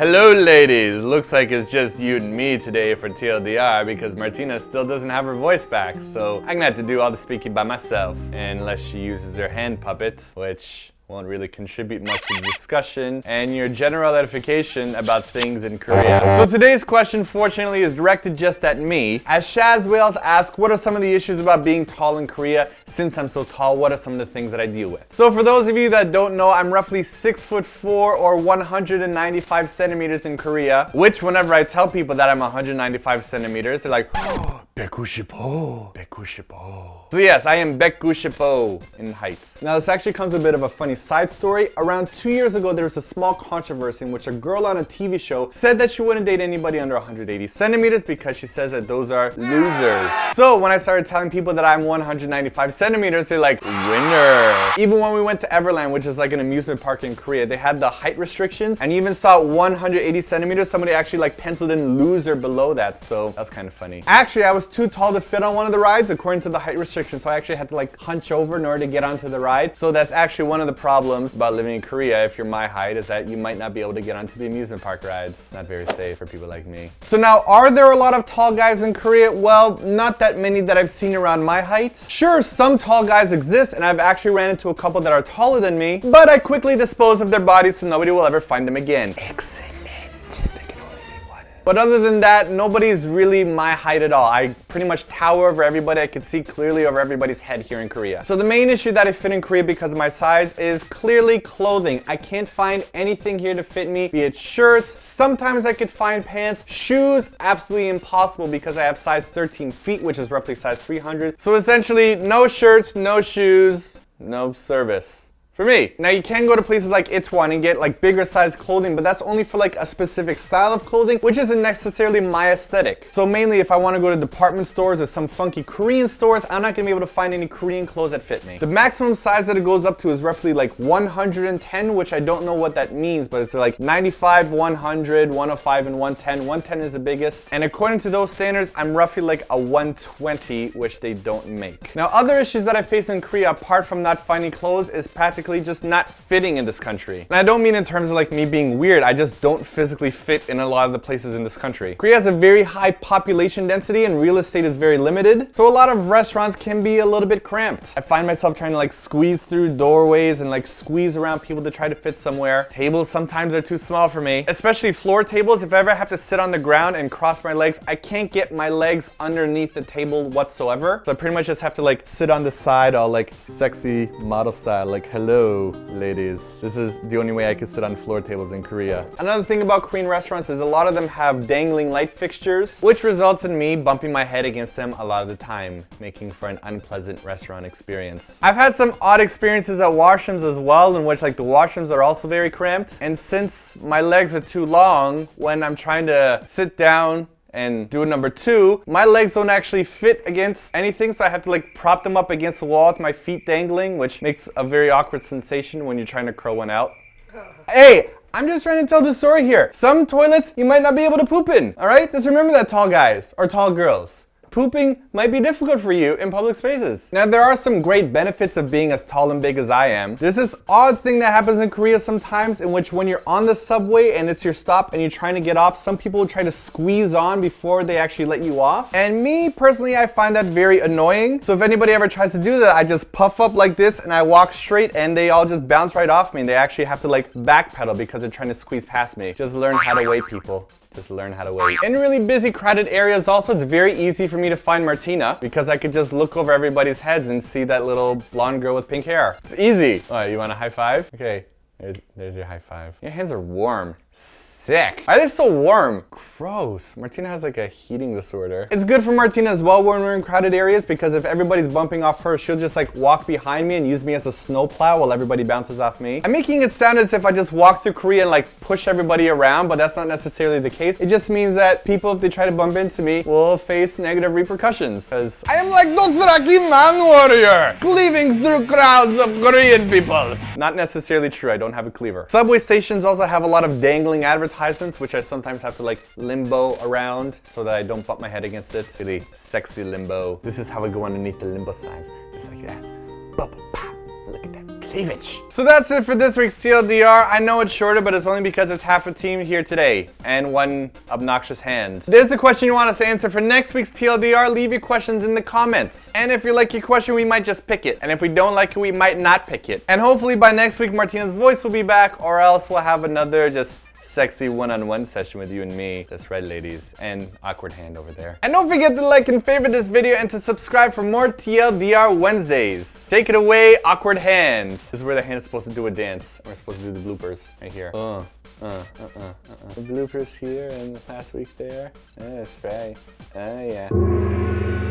Hello ladies, looks like it's just you and me today for TLDR because Martina still doesn't have her voice back, so I'm gonna have to do all the speaking by myself, unless she uses her hand puppet, which won't really contribute much to the discussion and your general edification about things in Korea. So today's question, fortunately, is directed just at me. As Shaz Wales asked, what are some of the issues about being tall in Korea? Since I'm so tall, what are some of the things that I deal with? So for those of you that don't know, I'm roughly 6'4" or 195 centimeters in Korea, which whenever I tell people that I'm 195 centimeters, they're like, oh, 190. So yes, I am 190 in height. Now this actually comes with a bit of a funny side story. Around 2 years ago, there was a small controversy in which a girl on a TV show said that she wouldn't date anybody under 180 centimeters because she says that those are losers. So when I started telling people that I'm 195 centimeters, they're like, winner. Even when we went to Everland, which is like an amusement park in Korea, they had the height restrictions and you even saw 180 centimeters. Somebody actually like penciled in loser below that, so that's kind of funny. Actually, I was too tall to fit on one of the rides according to the height restrictions, so I actually had to like hunch over in order to get onto the ride. So that's actually one of the problems about living in Korea if you're my height, is that you might not be able to get onto the amusement park rides. Not very safe for people like me. So now, are there a lot of tall guys in Korea? Well, not that many that I've seen around my height. Sure, some tall guys exist, and I've actually ran into a couple that are taller than me, but I quickly dispose of their bodies so nobody will ever find them again. Excellent. But other than that, nobody's really my height at all. I pretty much tower over everybody. I can see clearly over everybody's head here in Korea. So the main issue that I fit in Korea because of my size is clearly clothing. I can't find anything here to fit me, be it shirts. Sometimes I could find pants. Shoes, absolutely impossible because I have size 13 feet, which is roughly size 300. So essentially, no shirts, no shoes, no service. For me. Now you can go to places like Itaewon and get like bigger size clothing, but that's only for like a specific style of clothing, which isn't necessarily my aesthetic. So mainly if I want to go to department stores or some funky Korean stores, I'm not going to be able to find any Korean clothes that fit me. The maximum size that it goes up to is roughly like 110, which I don't know what that means, but it's like 95, 100, 105, and 110. 110 is the biggest. And according to those standards, I'm roughly like a 120, which they don't make. Now other issues that I face in Korea, apart from not finding clothes, is practically just not fitting in this country. And I don't mean in terms of like me being weird, I just don't physically fit in a lot of the places in this country. Korea has a very high population density and real estate is very limited, so a lot of restaurants can be a little bit cramped. I find myself trying to like squeeze through doorways and like squeeze around people to try to fit somewhere. Tables sometimes are too small for me, especially floor tables. If I ever have to sit on the ground and cross my legs, I can't get my legs underneath the table whatsoever. So I pretty much just have to like sit on the side all like sexy model style, like hello ladies. This is the only way I could sit on floor tables in Korea. Another thing about Korean restaurants is a lot of them have dangling light fixtures, which results in me bumping my head against them a lot of the time, making for an unpleasant restaurant experience. I've had some odd experiences at washrooms as well, in which like the washrooms are also very cramped, and since my legs are too long, when I'm trying to sit down and do number two, my legs don't actually fit against anything, so I have to like prop them up against the wall with my feet dangling, which makes a very awkward sensation when you're trying to curl one out. Hey, I'm just trying to tell the story here. Some toilets you might not be able to poop in, all right? Just remember that, tall guys or tall girls. Pooping might be difficult for you in public spaces. Now, there are some great benefits of being as tall and big as I am. There's this odd thing that happens in Korea sometimes, in which when you're on the subway and it's your stop and you're trying to get off, some people will try to squeeze on before they actually let you off. And me, personally, I find that very annoying. So if anybody ever tries to do that, I just puff up like this and I walk straight and they all just bounce right off me. And they actually have to like backpedal because they're trying to squeeze past me. Just learn how to wait, people. Just learn how to wait. In really busy, crowded areas also, it's very easy for me to find Martina because I could just look over everybody's heads and see that little blonde girl with pink hair. It's easy. All right, you want a high five? Okay, there's your high five. Your hands are warm. Sick. Why are they so warm? Gross. Martina has like a heating disorder. It's good for Martina as well when we're in crowded areas because if everybody's bumping off her, she'll just like walk behind me and use me as a snowplow while everybody bounces off me. I'm making it sound as if I just walk through Korea and like push everybody around, but that's not necessarily the case. It just means that people, if they try to bump into me, will face negative repercussions. Because I am like Dothraki Man Warrior, cleaving through crowds of Korean peoples. Not necessarily true. I don't have a cleaver. Subway stations also have a lot of dangling advertisements, which I sometimes have to like limbo around so that I don't bump my head against it. Really sexy limbo. This is how I go underneath the limbo signs. Just like that. Bop, pop. Look at that. Cleavage. So that's it for this week's TLDR. I know it's shorter, but it's only because it's half a team here today and one obnoxious hand. There's the question you want us to answer for next week's TLDR. Leave your questions in the comments. And if you like your question, we might just pick it. And if we don't like it, we might not pick it. And hopefully by next week, Martina's voice will be back, or else we'll have another just sexy one-on-one session with you and me. That's right, ladies. And awkward hand over there. And don't forget to like and favorite this video and to subscribe for more TLDR Wednesdays. Take it away, awkward hand. This is where the hand is supposed to do a dance. We're supposed to do the bloopers right here. The bloopers here and last week there. That's right. Oh yeah.